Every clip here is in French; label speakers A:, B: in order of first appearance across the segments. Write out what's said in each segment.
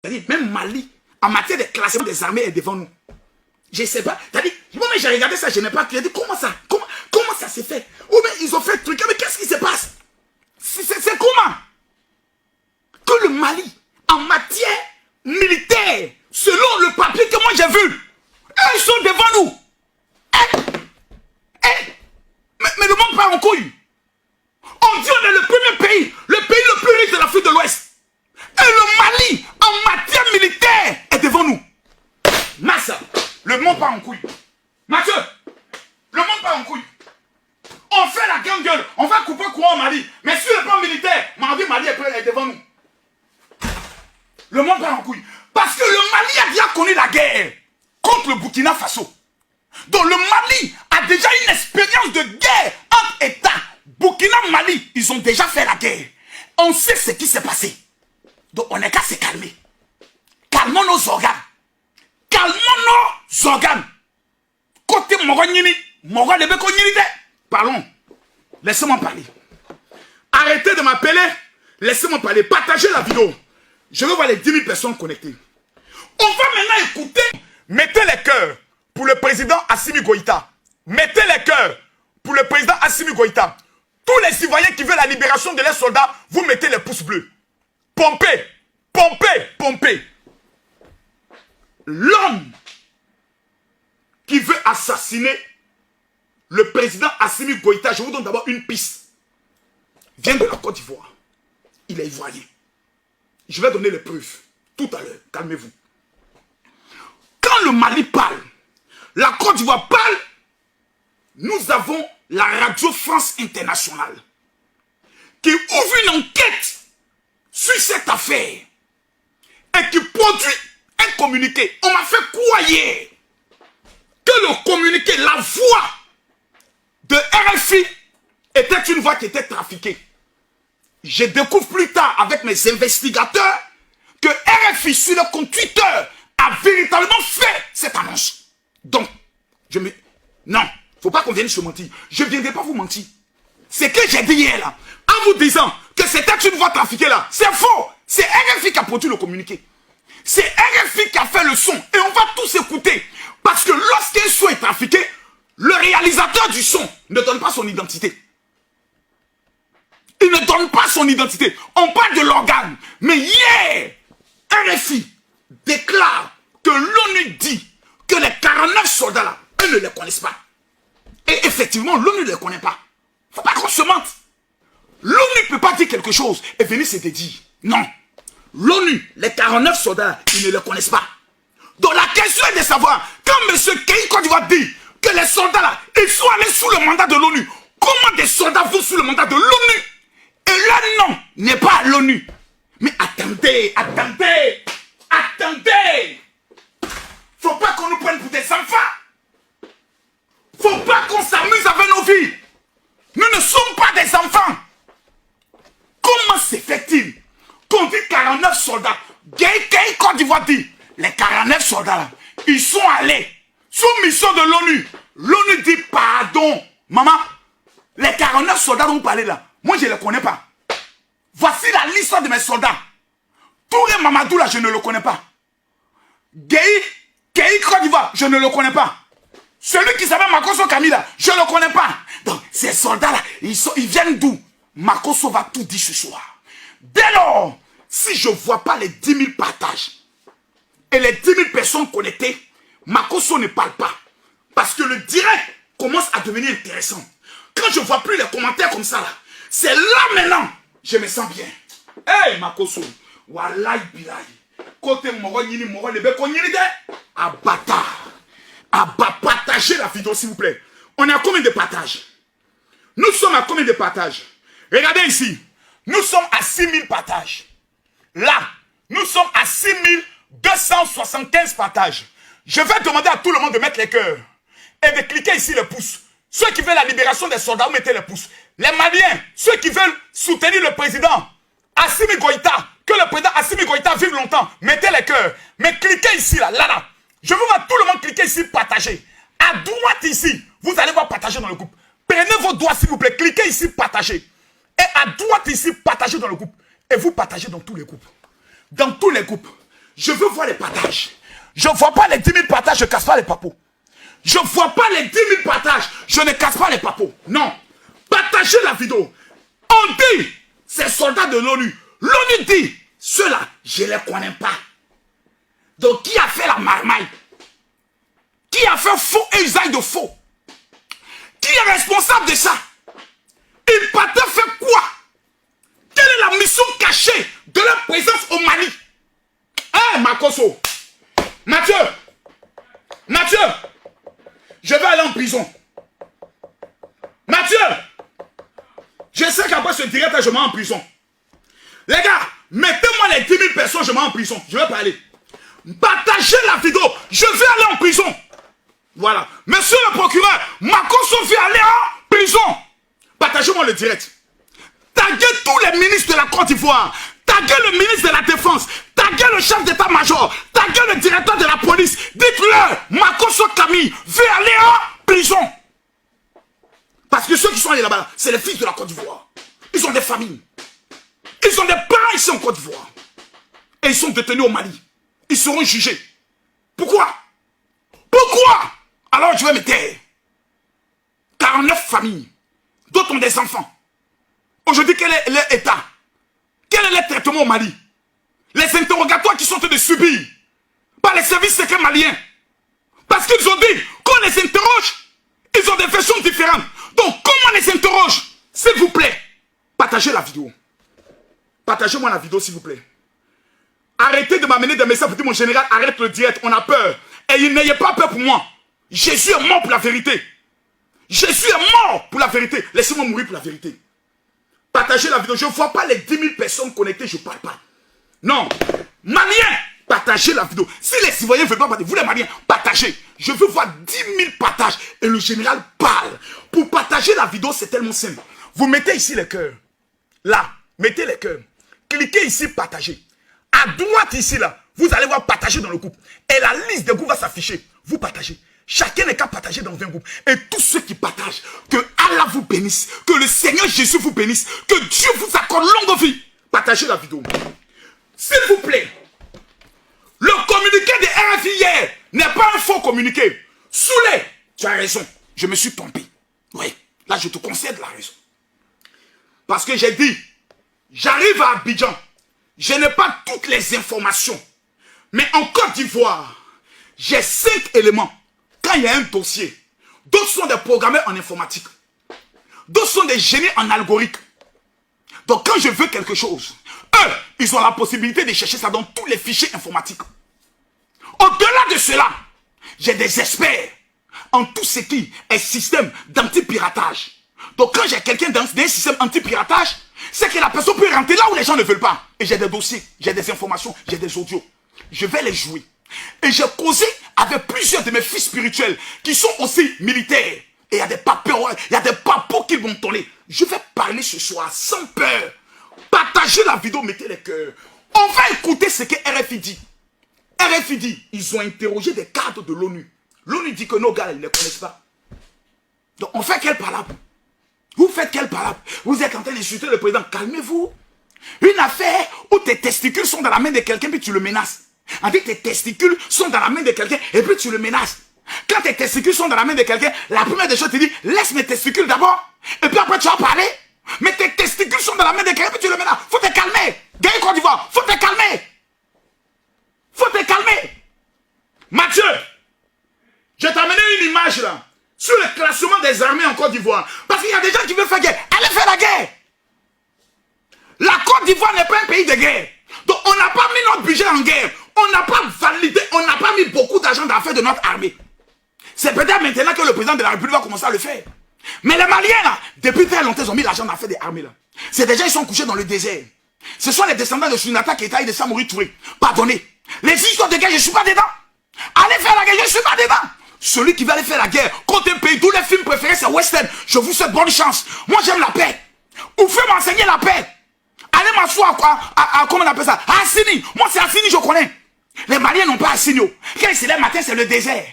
A: C'est-à-dire, même Mali, en matière de classement des armées, est devant nous. Je ne sais pas. C'est-à-dire, moi, j'ai regardé ça, je n'ai pas crié. Comment ça? Comment ça s'est fait? Ou bien ils ont fait le truc. Mais qu'est-ce qui se passe? C'est comment? Que le Mali, en matière militaire, selon le papier que moi j'ai vu, ils sont devant nous. Mais le monde part en couille. On dit on est le premier pays le plus riche de l'Afrique de l'Ouest. Et le Mali, en matière militaire, est devant nous. Massa, le monde part en couille. Mathieu, le monde part en couille. On fait la grande gueule, on va couper courant au Mali. Mais sur le plan militaire, Mali est devant nous. Le monde part en couille. Parce que le Mali a déjà connu la guerre contre le Burkina Faso. Donc le Mali a déjà une expérience de guerre entre États. Burkina-Mali, ils ont déjà fait la guerre. On sait ce qui s'est passé. Donc on n'est qu'à se calmer. Calmons nos organes. Calmons nos organes. Côté Moronini, parlons. Laissez-moi parler. Arrêtez de m'appeler. Laissez-moi parler. Partagez la vidéo. Je veux voir les 10 000 personnes connectées. On va maintenant écouter. Mettez les cœurs pour le président Assimi Goïta. Mettez les cœurs pour le président Assimi Goïta. Tous les citoyens qui veulent la libération de leurs soldats, vous mettez les pouces bleus. Pompez, pompez, pompez. L'homme qui veut assassiner le président Assimi Goïta, je vous donne d'abord une piste, vient de la Côte d'Ivoire. Il est ivoirien. Je vais donner les preuves tout à l'heure. Calmez-vous. Quand le Mali parle, la Côte d'Ivoire parle, nous avons la Radio France Internationale qui ouvre une enquête sur cette affaire et qui produit un communiqué. On m'a fait croire que le communiqué, la voix de RFI était une voix qui était trafiquée. Je découvre plus tard avec mes investigateurs que RFI sur le compte Twitter a véritablement fait cette annonce. Donc, non, faut pas qu'on vienne se mentir. Je ne viendrai pas vous mentir. C'est que j'ai dit hier là, en vous disant que c'était une voix trafiquée là, c'est faux. C'est RFI qui a produit le communiqué. C'est RFI qui a fait le son. Et on va tous écouter. Parce que lorsqu'un son est trafiqué, le réalisateur du son ne donne pas son identité. Il ne donne pas son identité. On parle de l'organe. Mais hier, RFI déclare que l'ONU dit que les 49 soldats là, eux ne les connaissent pas. Et effectivement, l'ONU ne les connaît pas. Il ne faut pas qu'on se mente. L'ONU ne peut pas dire quelque chose et venir se dédier. Non. L'ONU, les 49 soldats, ils ne les connaissent pas. Donc la question est de savoir, quand M. Kei Côte d'Ivoire dit que les soldats là, ils sont allés sous le mandat de l'ONU, comment des soldats vont sous le mandat de l'ONU? Et leur nom n'est pas à l'ONU. Mais attendez, attendez, attendez. Faut pas qu'on nous prenne pour des enfants. Faut pas qu'on s'amuse avec nos vies. Nous ne sommes pas des enfants. Comment se fait-il qu'on dit 49 soldats? Kei Côte d'Ivoire dit, les 49 soldats là, ils sont allés sous mission de l'ONU. L'ONU dit pardon. Maman, les 49 soldats dont vous parlez là, moi je ne les connais pas. Voici la liste de mes soldats. Touré Mamadou là, je ne le connais pas. Kei Côte d'Ivoire, je ne le connais pas. Celui qui s'appelle Makosso Kamila, je ne le connais pas. Donc ces soldats là, ils viennent d'où? Makosso va tout dire ce soir. Dès lors, si je ne vois pas les 10 000 partages et les 10 000 personnes connectées, Makosso ne parle pas. Parce que le direct commence à devenir intéressant. Quand je ne vois plus les commentaires comme ça, là, c'est là maintenant, je me sens bien. Hey Makosso, Wallahi Bilahi, côté Moronyini, Abata, partagez la vidéo s'il vous plaît. On est à combien de partages? Nous sommes à combien de partages? Regardez ici, nous sommes à 6 000 partages. Là, nous sommes à 6 275 partages. Je vais demander à tout le monde de mettre les cœurs et de cliquer ici le pouce. Ceux qui veulent la libération des soldats, vous mettez les pouces. Les Maliens, ceux qui veulent soutenir le président Assimi Goïta, que le président Assimi Goïta vive longtemps, mettez les cœurs. Mais cliquez ici, là. Je veux voir tout le monde cliquer ici, partager. À droite ici, vous allez voir partager dans le groupe. Prenez vos doigts s'il vous plaît, cliquez ici, partager. Et à droite ici, partagez dans le groupe. Et vous partagez dans tous les groupes. Dans tous les groupes. Je veux voir les partages. Je ne vois pas les 10 000 partages, je ne casse pas les papos. Je ne vois pas les 10 000 partages, je ne casse pas les papos. Non. Partagez la vidéo. On dit, ces soldats de l'ONU. L'ONU dit, ceux-là, je ne les connais pas. Donc, qui a fait la marmaille? Qui a fait faux et usage de faux? Qui est responsable de ça? Ils partaient faire quoi? Quelle est la mission cachée de leur présence au Mali? Hein, Makoso? Mathieu, je vais aller en prison. Mathieu, je sais qu'après ce direct, je m'en en prison. Les gars, mettez-moi les 10 000 personnes, je m'en en prison. Je vais parler. Partagez la vidéo, je vais aller en prison. Voilà. Monsieur le procureur, Makoso veut aller en prison. Partagez-moi le direct. Taguez tous les ministres de la Côte d'Ivoire. Taguez le ministre de la Défense. Taguez le chef d'état-major. Taguez le directeur de la police. Dites-leur, Makoso Camille veut aller en prison. Parce que ceux qui sont allés là-bas, c'est les fils de la Côte d'Ivoire. Ils ont des familles. Ils ont des parents ici en Côte d'Ivoire. Et ils sont détenus au Mali. Ils seront jugés. Pourquoi? Pourquoi? Alors je vais me taire. 49 familles. D'autres ont des enfants. Aujourd'hui, quel est leur état? Quel est le traitement au Mali? Les interrogatoires qui sont en train de subir par les services secrets maliens. Parce qu'ils ont dit qu'on les interroge, ils ont des versions différentes. Donc, comment on les interroge? S'il vous plaît, partagez la vidéo. Partagez-moi la vidéo, s'il vous plaît. Arrêtez de m'amener des messages pour dire, mon général, arrête le direct, on a peur. Et n'ayez pas peur pour moi. Jésus est mort pour la vérité. Jésus est mort pour la vérité. Laissez-moi mourir pour la vérité. Partagez la vidéo. Je ne vois pas les 10 000 personnes connectées, je ne parle pas. Non. Maliens, partagez la vidéo. Si les citoyens ne veulent pas partager, vous les Maliens, partagez. Je veux voir 10 000 partages. Et le général parle. Pour partager la vidéo, c'est tellement simple. Vous mettez ici les cœurs. Là, mettez les cœurs. Cliquez ici, partagez. À droite ici, là, vous allez voir partager dans le groupe. Et la liste des groupes va s'afficher. Vous partagez. Chacun n'est qu'à partager dans 20 groupes. Et tous ceux qui partagent, que Allah vous bénisse, que le Seigneur Jésus vous bénisse, que Dieu vous accorde longue vie. Partagez la vidéo. S'il vous plaît, le communiqué de RFI hier n'est pas un faux communiqué. Soulé, tu as raison, je me suis trompé. Oui, là je te concède la raison. Parce que j'ai dit, j'arrive à Abidjan, je n'ai pas toutes les informations. Mais en Côte d'Ivoire, j'ai 5 éléments. Quand il y a un dossier, d'autres sont des programmeurs en informatique. D'autres sont des génies en algorithme. Donc quand je veux quelque chose, eux, ils ont la possibilité de chercher ça dans tous les fichiers informatiques. Au-delà de cela, j'ai des experts en tout ce qui est système d'anti-piratage. Donc quand j'ai quelqu'un dans un système anti-piratage, c'est que la personne peut rentrer là où les gens ne veulent pas. Et j'ai des dossiers, j'ai des informations, j'ai des audios. Je vais les jouer. Et j'ai causé avec plusieurs de mes fils spirituels qui sont aussi militaires. Et il y a des papos, il y a des papos qui vont tourner. Je vais parler ce soir sans peur. Partagez la vidéo, mettez les cœurs. On va écouter ce que RFI dit. RFI dit, ils ont interrogé des cadres de l'ONU. L'ONU dit que nos gars, ils ne les connaissent pas. Donc on fait quelle palabre? Vous faites quelle palabre? Vous êtes en train d'insulter le président. Calmez-vous. Une affaire où tes testicules sont dans la main de quelqu'un puis tu le menaces. On dit que tes testicules sont dans la main de quelqu'un et puis tu le menaces. Quand tes testicules sont dans la main de quelqu'un, la première des choses, tu dis, laisse mes testicules d'abord. Et puis après, tu vas parler. Mais tes testicules sont dans la main de quelqu'un et puis tu le menaces. Faut te calmer. Gagné Côte d'Ivoire, faut te calmer. Faut te calmer. Mathieu, je t'ai amené une image là, sur le classement des armées en Côte d'Ivoire. Parce qu'il y a des gens qui veulent faire guerre. Allez faire la guerre. La Côte d'Ivoire n'est pas un pays de guerre. Donc on n'a pas mis notre budget en guerre. On n'a pas validé, on n'a pas mis beaucoup d'argent dans l'affaire de notre armée. C'est peut-être maintenant que le président de la République va commencer à le faire. Mais les Maliens là, depuis très longtemps, ils ont mis l'argent dans l'affaire des armées là. C'est des gens qui sont couchés dans le désert. Ce sont les descendants de Sunata Keita et de Samori Touré. Pardonnez. Les histoires de guerre, je ne suis pas dedans. Allez faire la guerre, je ne suis pas dedans. Celui qui va aller faire la guerre contre un pays, tous les films préférés c'est Western. Je vous souhaite bonne chance. Moi j'aime la paix. Vous faites m'enseigner la paix. Allez m'asseoir à comment on appelle ça? À Assini. Moi c'est Assini, je connais. Les Maliens n'ont pas Assini. Quand il se lève matin, c'est le désert.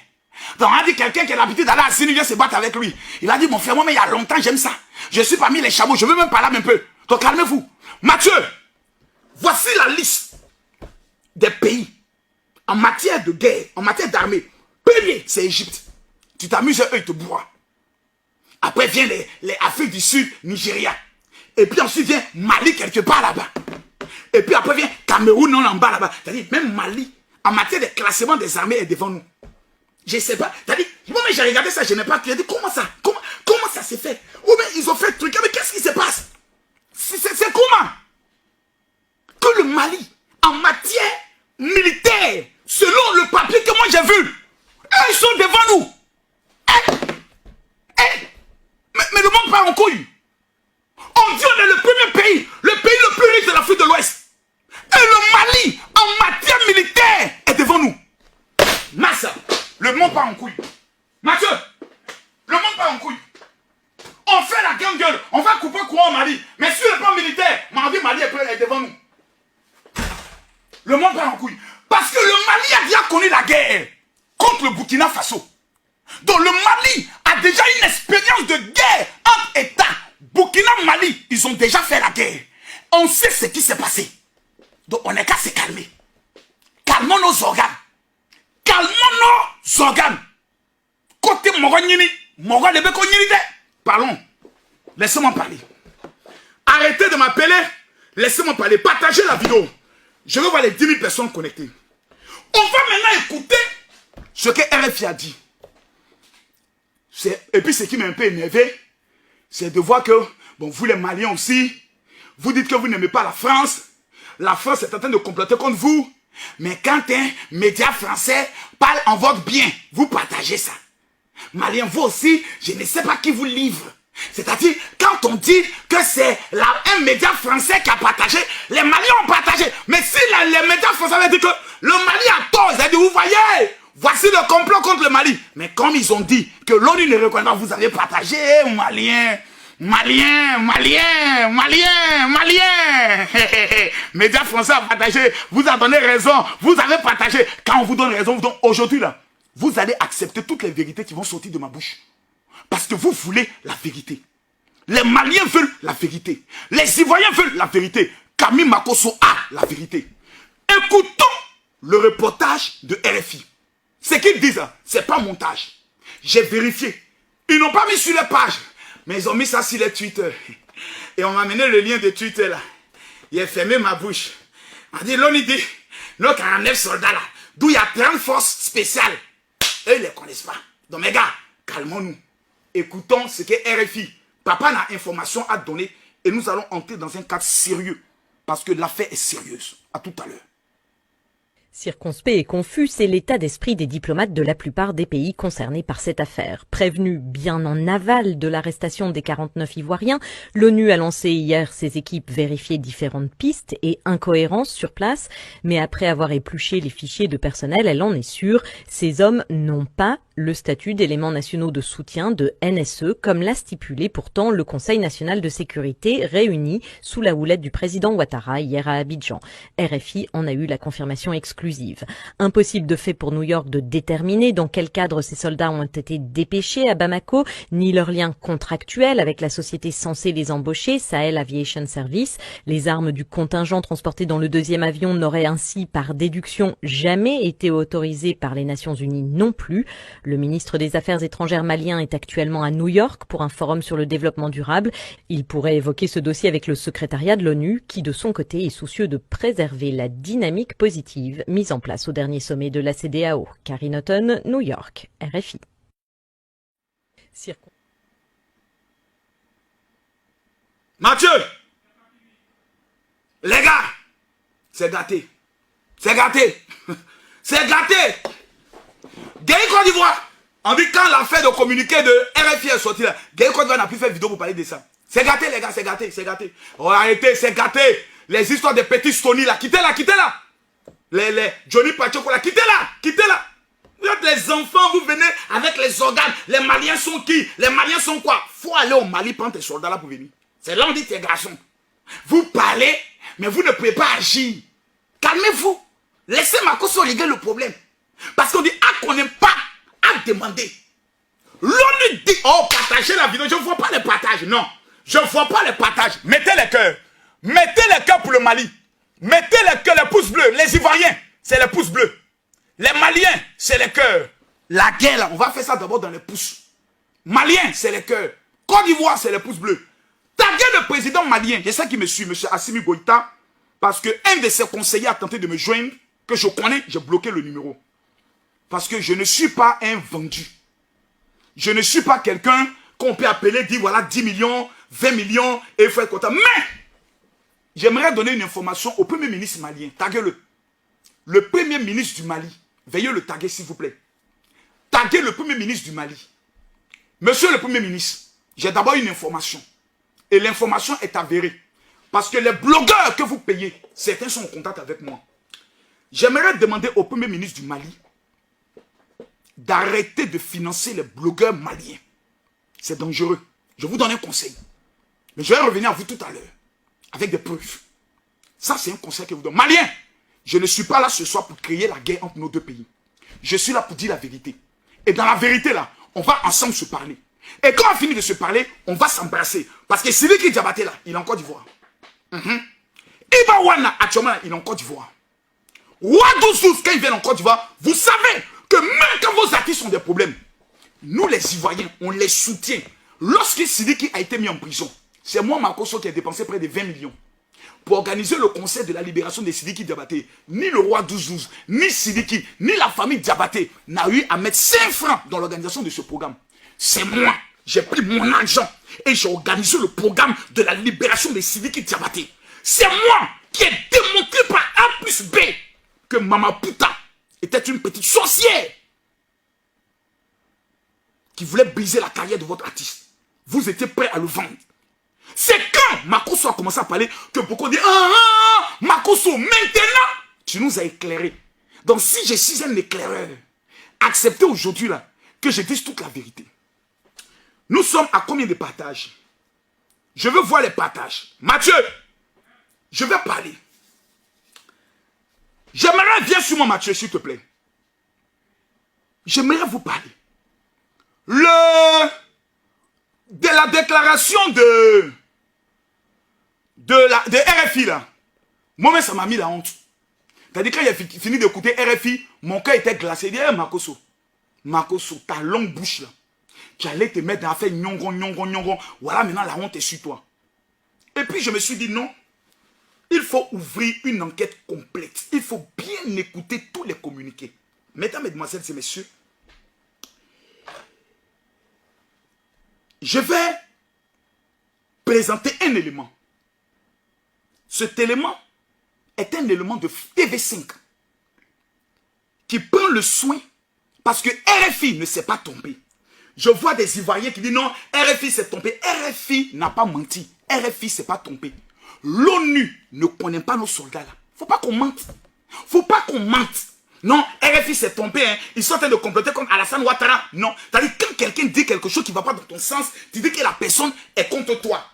A: Donc on a dit quelqu'un qui a l'habitude d'aller à Assini vient se battre avec lui. Il a dit mon frère, moi mais il y a longtemps j'aime ça. Je suis parmi les chameaux, je veux même parler un peu. Donc calmez-vous. Mathieu, voici la liste des pays matière de guerre, en matière d'armée, premier, c'est Égypte. Tu t'amuses, eux, ils te bourrent. Après vient les Afrique du Sud, Nigeria. Et puis ensuite vient Mali quelque part là-bas. Et puis après vient Cameroun en bas là-bas. C'est-à-dire même Mali, en matière de classement des armées, est devant nous. Je ne sais pas. C'est-à-dire, moi j'ai regardé ça, je n'ai pas. Je dit comment ça? Comment ça s'est fait? Ou bien ils ont fait le truc, mais qu'est-ce qui se passe? C'est comment? Que le Mali, en matière militaire, selon le papier que moi j'ai vu, eux, ils sont devant nous. Mais le monde part en couille. On dit on est le premier pays le plus riche de l'Afrique de l'Ouest. Et le Mali, en matière militaire, est devant nous. Massa, le monde part en couille. Mathieu, le monde part en couille. On fait la grande gueule, on va couper courant au Mali. Mais sur le plan militaire, Mali est devant nous. Le monde part en couille. Parce que le Mali a déjà connu la guerre contre le Burkina Faso. Donc le Mali a déjà une expérience de guerre entre États. Burkina, Mali, ils ont déjà fait la guerre. On sait ce qui s'est passé. Donc on n'est qu'à se calmer. Calmons nos organes. Calmons nos organes. Côté Moronini, parlons. Laissez-moi parler. Arrêtez de m'appeler. Laissez-moi parler. Partagez la vidéo. Je veux voir les 10 000 personnes connectées. On va maintenant écouter ce que RFI a dit. Et puis ce qui m'a un peu énervé, c'est de voir que, bon, vous les Maliens aussi, vous dites que vous n'aimez pas la France est en train de comploter contre vous, mais quand un média français parle en votre bien, vous partagez ça. Maliens, vous aussi, je ne sais pas qui vous livre. C'est-à-dire, quand on dit que c'est un média français qui a partagé, les Maliens ont partagé. Mais si les médias français avaient dit que le Mali a tort, ils ont dit, vous voyez, voici le complot contre le Mali. Mais comme ils ont dit que l'ONU ne reconnaît pas, vous avez partagé, Maliens. Médias français ont partagé, vous avez donné raison, vous avez partagé. Quand on vous donne raison, aujourd'hui là, vous allez accepter toutes les vérités qui vont sortir de ma bouche. Parce que vous voulez la vérité. Les Maliens veulent la vérité. Les Ivoiriens veulent la vérité. Camille Makosso a la vérité. Écoutons le reportage de RFI. Ce qu'ils disent, c'est pas montage. J'ai vérifié. Ils n'ont pas mis sur les pages, mais ils ont mis ça sur les Twitter. Et on m'a amené le lien de Twitter là. Il a fermé ma bouche. On dit, l'on dit, nos 49 soldats là, d'où il y a 30 forces spéciales. Eux, ils ne les connaissent pas. Donc mes gars, calmons-nous. Écoutons ce que RFI, papa n'a information à donner et nous allons entrer dans un cadre sérieux parce que l'affaire est sérieuse. À tout à l'heure.
B: Circonspect et confus, c'est l'état d'esprit des diplomates de la plupart des pays concernés par cette affaire. Prévenu bien en aval de l'arrestation des 49 Ivoiriens, l'ONU a lancé hier ses équipes vérifier différentes pistes et incohérences sur place. Mais après avoir épluché les fichiers de personnel, elle en est sûre, ces hommes n'ont pas le statut d'éléments nationaux de soutien de NSE, comme l'a stipulé pourtant le Conseil national de sécurité réuni sous la houlette du président Ouattara hier à Abidjan. RFI en a eu la confirmation exclusive. Impossible de fait pour New York de déterminer dans quel cadre ces soldats ont été dépêchés à Bamako, ni leur lien contractuel avec la société censée les embaucher, Sahel Aviation Service. Les armes du contingent transporté dans le deuxième avion n'auraient ainsi, par déduction, jamais été autorisées par les Nations Unies non plus. Le ministre des Affaires étrangères malien est actuellement à New York pour un forum sur le développement durable. Il pourrait évoquer ce dossier avec le secrétariat de l'ONU, qui de son côté est soucieux de préserver la dynamique positive mise en place au dernier sommet de la CEDEAO. Karine Houghton, New York, RFI.
A: Mathieu, les gars, c'est gâté. C'est gâté. C'est gâté. Guéry Côte d'Ivoire, on dit quand l'affaire de communiqué de RFI est sortie là, Guéry Côte d'Ivoire n'a plus fait vidéo pour parler de ça. C'est gâté les gars, c'est gâté, c'est gâté. Oh, arrêtez, c'est gâté. Les histoires des petits Stony là, quittez-la, quittez-la. Les Johnny Pacheco là, quittez-la, quittez-la. Vous êtes les enfants, vous venez avec les organes. Les Maliens sont qui? Les Maliens sont quoi? Faut aller au Mali prendre tes soldats là pour venir. C'est là on dit tes garçons. Vous parlez, mais vous ne pouvez pas agir. Calmez-vous. Laissez Makosso régler le problème. Parce qu'on dit, ah, qu'on n'aime pas à demander. L'ONU dit, oh, partagez la vidéo. Je ne vois pas les partages. Non, je ne vois pas les partages. Mettez les cœurs. Mettez les cœurs pour le Mali. Mettez les cœurs, les pouces bleus. Les Ivoiriens, c'est les pouces bleus. Les Maliens, c'est les cœurs. La guerre, là, on va faire ça d'abord dans les pouces. Maliens, c'est les cœurs. Côte d'Ivoire, c'est les pouces bleus. Taguez le président malien, c'est ça qui me suit, M. Assimi Goïta, parce qu'un de ses conseillers a tenté de me joindre, que je connais, j'ai bloqué le numéro. Parce que je ne suis pas un vendu. Je ne suis pas quelqu'un qu'on peut appeler, dire voilà 10 millions, 20 millions, et il faut être content. Mais, j'aimerais donner une information au premier ministre malien. Taguez-le. Le premier ministre du Mali, veuillez le taguer s'il vous plaît. Taguez le premier ministre du Mali. Monsieur le premier ministre, j'ai d'abord une information. Et l'information est avérée. Parce que les blogueurs que vous payez, certains sont en contact avec moi. J'aimerais demander au premier ministre du Mali d'arrêter de financer les blogueurs maliens. C'est dangereux. Je vous donne un conseil. Mais je vais revenir à vous tout à l'heure. Avec des preuves. Ça, c'est un conseil que je vous donne. Maliens, je ne suis pas là ce soir pour créer la guerre entre nos deux pays. Je suis là pour dire la vérité. Et dans la vérité, là, on va ensemble se parler. Et quand on finit de se parler, on va s'embrasser. Parce que celui qui Diabaté là, il est en Côte d'Ivoire. Iba Wana, actuellement, il est en Côte d'Ivoire. Ouadouzous, quand il vient en Côte d'Ivoire, vous savez que même quand vos artistes ont des problèmes, nous les Ivoiriens, on les soutient. Lorsque Sidiki a été mis en prison, c'est moi, Makosso, qui a dépensé près de 20 millions pour organiser le concert de la libération de Sidiki Diabaté. Ni le roi Douzouz, ni Sidiki, ni la famille Diabaté n'a eu à mettre 5 francs dans l'organisation de ce programme. C'est moi, j'ai pris mon argent et j'ai organisé le programme de la libération de Sidiki Diabaté. C'est moi qui ai démontré par A plus B que Mama Puta était une petite sorcière qui voulait briser la carrière de votre artiste. Vous étiez prêts à le vendre. C'est quand Makosso a commencé à parler que beaucoup disent Makosso, maintenant, tu nous as éclairés. Donc si je suis un éclaireur, acceptez aujourd'hui là que je dise toute la vérité. Nous sommes à combien de partages? Je veux voir les partages. Mathieu, je vais parler. J'aimerais, viens sur moi Mathieu, s'il te plaît. J'aimerais vous parler. De la déclaration de RFI là. Moi-même, ça m'a mis la honte. C'est-à-dire quand j'ai fini d'écouter RFI, mon cœur était glacé. Il dit, hey, Makosso, ta longue bouche là. Tu allais te mettre dans l'affaire nyongon. Voilà, maintenant la honte est sur toi. Et puis je me suis dit non. Il faut ouvrir une enquête complète. Il faut bien écouter tous les communiqués. Mesdames, mesdemoiselles et messieurs, je vais présenter un élément. Cet élément est un élément de TV5 qui prend le soin parce que RFI ne s'est pas trompé. Je vois des Ivoiriens qui disent non, RFI s'est trompé. RFI n'a pas menti. RFI ne s'est pas trompé. L'ONU ne connaît pas nos soldats là. Faut pas qu'on mente. Faut pas qu'on mente. Non, RFI s'est trompé. Hein. Ils sont en train de comploter contre Alassane Ouattara. Non. C'est-à-dire quand quelqu'un dit quelque chose qui ne va pas dans ton sens, tu dis que la personne est contre toi.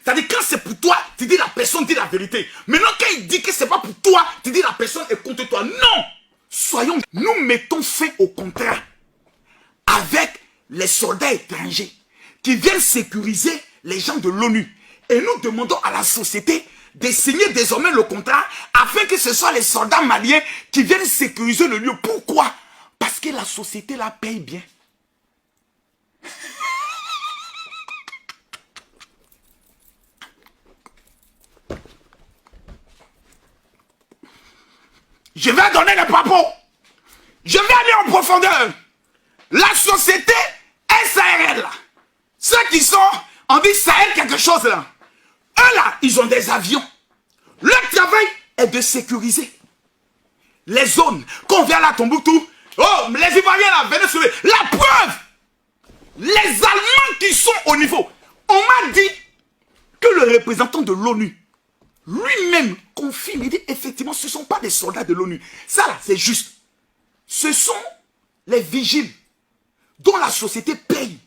A: C'est-à-dire quand c'est pour toi, tu dis la personne dit la vérité. Maintenant quand il dit que c'est pas pour toi, tu dis la personne est contre toi. Non. Soyons, nous mettons fin au contrat avec les soldats étrangers qui viennent sécuriser les gens de l'ONU. Et nous demandons à la société de signer désormais le contrat afin que ce soit les soldats maliens qui viennent sécuriser le lieu. Pourquoi? Parce que la société la paye bien. Je vais donner les propos. Je vais aller en profondeur. La société SARL, ceux qui sont, on dit Sahel quelque chose là. Eux là, ils ont des avions. Leur travail est de sécuriser les zones. Quand on vient là à Tombouctou, oh, les Ivoiriens là, venez sauver. La preuve, les Allemands qui sont au niveau. On m'a dit que le représentant de l'ONU, lui-même, confirme, il dit effectivement, ce ne sont pas des soldats de l'ONU. Ça là, c'est juste. Ce sont les vigiles dont la société paye.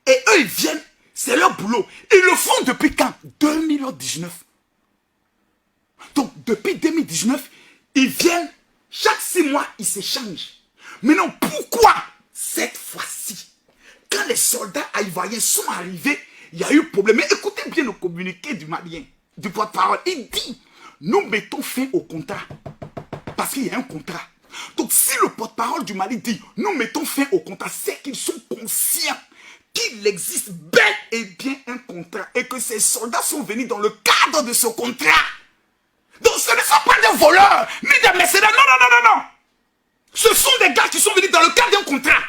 A: Et eux, ils viennent, c'est leur boulot. Ils le font depuis quand? 2019. Donc, depuis 2019, ils viennent, chaque 6 mois, ils s'échangent. Maintenant, pourquoi cette fois-ci, quand les soldats ivoiriens sont arrivés, il y a eu problème. Mais écoutez bien le communiqué du Malien, du porte-parole. Il dit, nous mettons fin au contrat. Parce qu'il y a un contrat. Donc, si le porte-parole porte-parole du Mali dit, nous mettons fin au contrat, c'est qu'ils sont conscients qu'il existe bel et bien un contrat et que ces soldats sont venus dans le cadre de ce contrat. Donc ce ne sont pas des voleurs, ni des mercenaires, non, non, non, non, non. Ce sont des gars qui sont venus dans le cadre d'un contrat,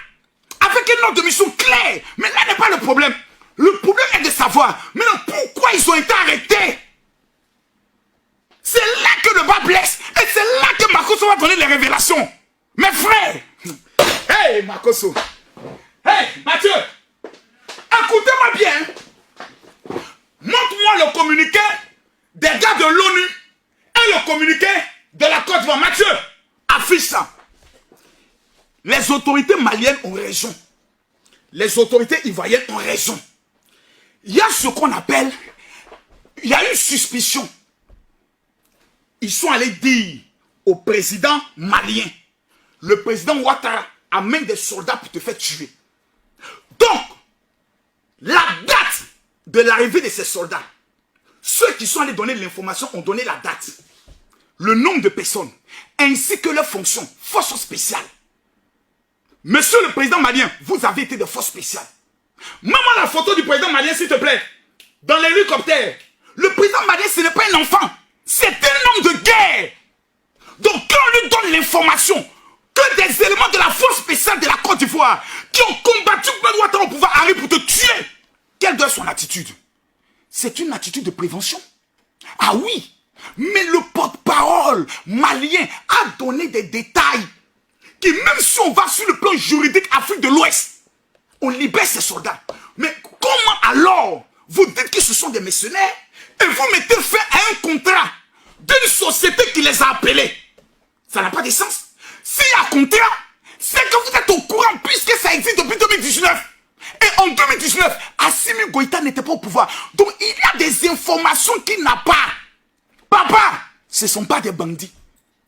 A: avec une ordre de mission claire. Mais là n'est pas le problème. Le problème est de savoir, maintenant, pourquoi ils ont été arrêtés. C'est là que le bas blesse, et c'est là que Makosso va donner les révélations. Mes frères, hey Makosso, hey Mathieu, écoutez-moi bien. Montre-moi le communiqué des gars de l'ONU et le communiqué de la Côte d'Ivoire. Mathieu, affiche ça. Les autorités maliennes ont raison. Les autorités ivoiriennes ont raison. Il y a ce qu'on appelle, il y a une suspicion. Ils sont allés dire au président malien, le président Ouattara amène des soldats pour te faire tuer. Donc, la date de l'arrivée de ces soldats, ceux qui sont allés donner l'information ont donné la date, le nombre de personnes, ainsi que leur fonction, force spéciale. Monsieur le président malien, vous avez été de force spéciale. Mets-moi la photo du président malien, s'il te plaît. Dans l'hélicoptère. Le président malien, ce n'est pas un enfant. C'est un homme de guerre. Donc, quand on lui donne l'information que des éléments de la force spéciale de la Côte d'Ivoire qui ont combattu Ouattara au pouvoir arrivent pour te tuer, quelle doit être son attitude? C'est une attitude de prévention. Ah oui, mais le porte-parole malien a donné des détails qui, même si on va sur le plan juridique Afrique de l'Ouest, on libère ces soldats. Mais comment alors vous dites que ce sont des mercenaires et vous mettez fin à un contrat d'une société qui les a appelés? Ça n'a pas de sens. S'il y a un contrat, c'est que vous êtes au courant puisque ça existe depuis 2019. Et en 2019, Assimi Goïta n'était pas au pouvoir. Donc il y a des informations qu'il n'a pas. Papa, ce ne sont pas des bandits.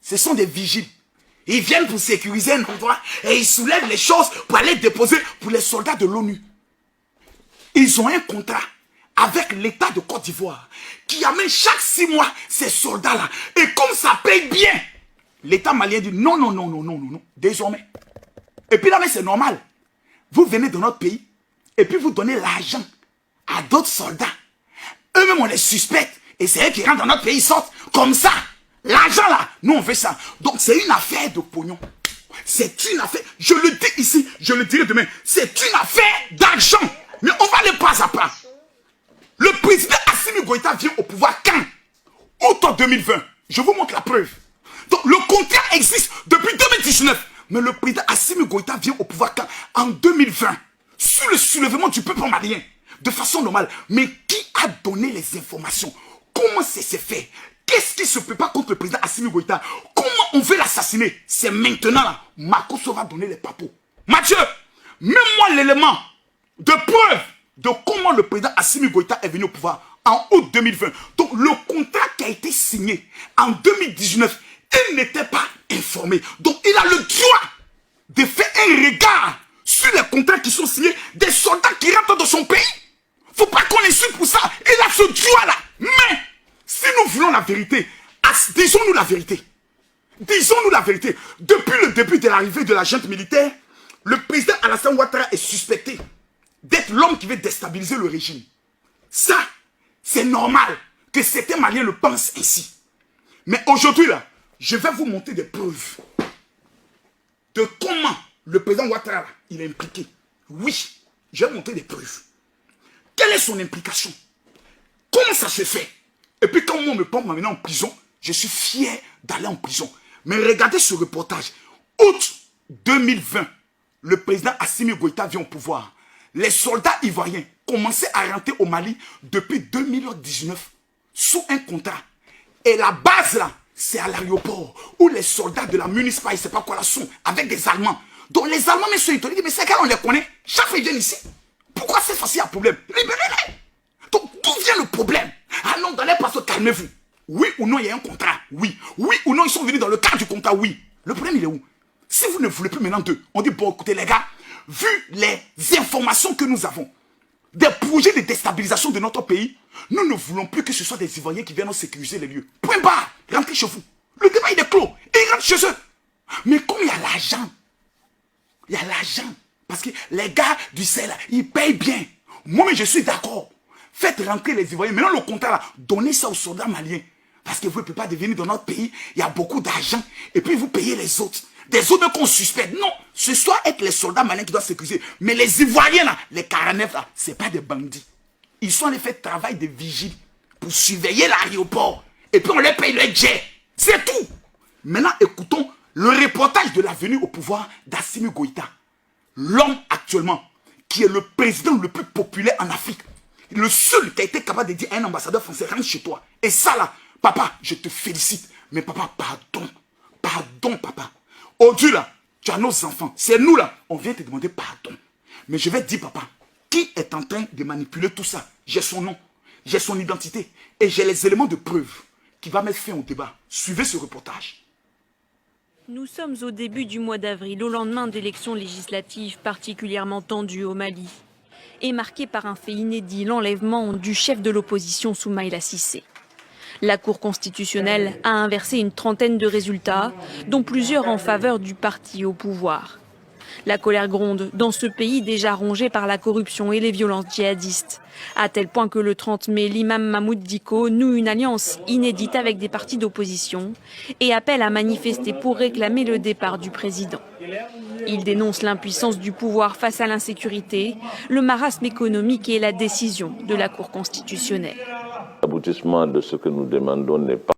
A: Ce sont des vigiles. Ils viennent pour sécuriser un endroit et ils soulèvent les choses pour aller déposer pour les soldats de l'ONU. Ils ont un contrat avec l'État de Côte d'Ivoire qui amène chaque 6 mois ces soldats-là. Et comme ça paye bien, l'État malien dit non, non, non, non, non, non, non, désormais. Et puis là, mais c'est normal. Vous venez de notre pays et puis vous donnez l'argent à d'autres soldats. Eux-mêmes, on les suspecte et c'est eux qui rentrent dans notre pays, ils sortent comme ça. L'argent là, nous on fait ça. Donc c'est une affaire de pognon. C'est une affaire, je le dis ici, je le dirai demain, c'est une affaire d'argent. Mais on va aller pas à pas. Le président Assimi Goïta vient au pouvoir quand? Août 2020. Je vous montre la preuve. Donc le contrat existe depuis 2019. Mais le président Assimi Goïta vient au pouvoir quand? En 2020. Sous le soulèvement du peuple malien. De façon normale. Mais qui a donné les informations? Comment ça s'est fait? Qu'est-ce qui se prépare contre le président Assimi Goïta? Comment on veut l'assassiner? C'est maintenant là. Makosso va donner les papos. Mathieu, mets-moi l'élément de preuve de comment le président Assimi Goïta est venu au pouvoir en août 2020. Donc le contrat qui a été signé en 2019, il n'était pas informé. Donc il a le droit de faire un regard sur les contrats qui sont signés des soldats qui rentrent dans son pays. Faut pas qu'on insulte pour ça. Il a ce droit-là. Mais si nous voulons la vérité, disons-nous la vérité. Disons-nous la vérité. Depuis le début de l'arrivée de la junte militaire, le président Alassane Ouattara est suspecté d'être l'homme qui veut déstabiliser le régime. Ça, c'est normal que certains Maliens le pensent ainsi. Mais aujourd'hui, là, je vais vous montrer des preuves de comment le président Ouattara, il est impliqué. Oui, je vais montrer des preuves. Quelle est son implication? Comment ça se fait? Et puis quand on me prend maintenant en prison, je suis fier d'aller en prison. Mais regardez ce reportage. Août 2020, le président Assimi Goïta vient au pouvoir. Les soldats ivoiriens commençaient à rentrer au Mali depuis 2019 sous un contrat. Et la base là, c'est à l'aéroport où les soldats de la municipalité, je ne sais pas quoi là, sont avec des Allemands. Donc les Allemands me sont étonnés, mais c'est qu'on les connaît. Chaque fois ils viennent ici. Pourquoi cette fois-ci il y a un problème? Libérez-les. Donc d'où vient le problème? Ah non, dans les passos, calmez-vous. Oui ou non, il y a un contrat. Oui. Oui ou non, ils sont venus dans le cadre du contrat. Oui. Le problème, il est où? Si vous ne voulez plus maintenant d'eux, on dit, bon, écoutez les gars, vu les informations que nous avons, des projets de déstabilisation de notre pays, nous ne voulons plus que ce soit des Ivoiriens qui viennent nous sécuriser les lieux. Point barre, rentrez chez vous. Le débat, il est clos. Et ils rentrent chez eux. Mais comme il y a l'argent Il y a l'argent. Parce que les gars du CEL, ils payent bien. Moi, mais je suis d'accord. Faites rentrer les Ivoiriens. Maintenant, le contrat, là, donnez ça aux soldats maliens. Parce que vous ne pouvez pas devenir dans notre pays. Il y a beaucoup d'argent. Et puis, vous payez les autres. Des autres qu'on suspecte. Non, ce soit être les soldats maliens qui doivent sécuriser. Mais les Ivoiriens, là, les 49, là, ce n'est pas des bandits. Ils sont allés faire travail de vigile pour surveiller l'aéroport. Et puis, on les paye le jet. C'est tout. Maintenant, écoutons le reportage de la venue au pouvoir d'Assimi Goïta. L'homme actuellement qui est le président le plus populaire en Afrique. Le seul qui a été capable de dire à un ambassadeur français, rentre chez toi. Et ça là, papa, je te félicite. Mais papa, pardon. Pardon, papa. Aujourd'hui là, tu as nos enfants. C'est nous là, on vient te demander pardon. Mais je vais te dire, papa, qui est en train de manipuler tout ça? J'ai son nom, j'ai son identité. Et j'ai les éléments de preuve qui va mettre fin au débat. Suivez ce reportage.
B: Nous sommes au début du mois d'avril, au lendemain d'élections législatives particulièrement tendues au Mali, et marquées par un fait inédit, l'enlèvement du chef de l'opposition Soumaïla Cissé. La Cour constitutionnelle a inversé une trentaine de résultats, dont plusieurs en faveur du parti au pouvoir. La colère gronde dans ce pays déjà rongé par la corruption et les violences djihadistes, à tel point que le 30 mai, l'imam Mahmoud Dicko noue une alliance inédite avec des partis d'opposition et appelle à manifester pour réclamer le départ du président. Il dénonce l'impuissance du pouvoir face à l'insécurité, le marasme économique et la décision de la Cour constitutionnelle.
C: L'aboutissement de ce que nous demandons n'est pas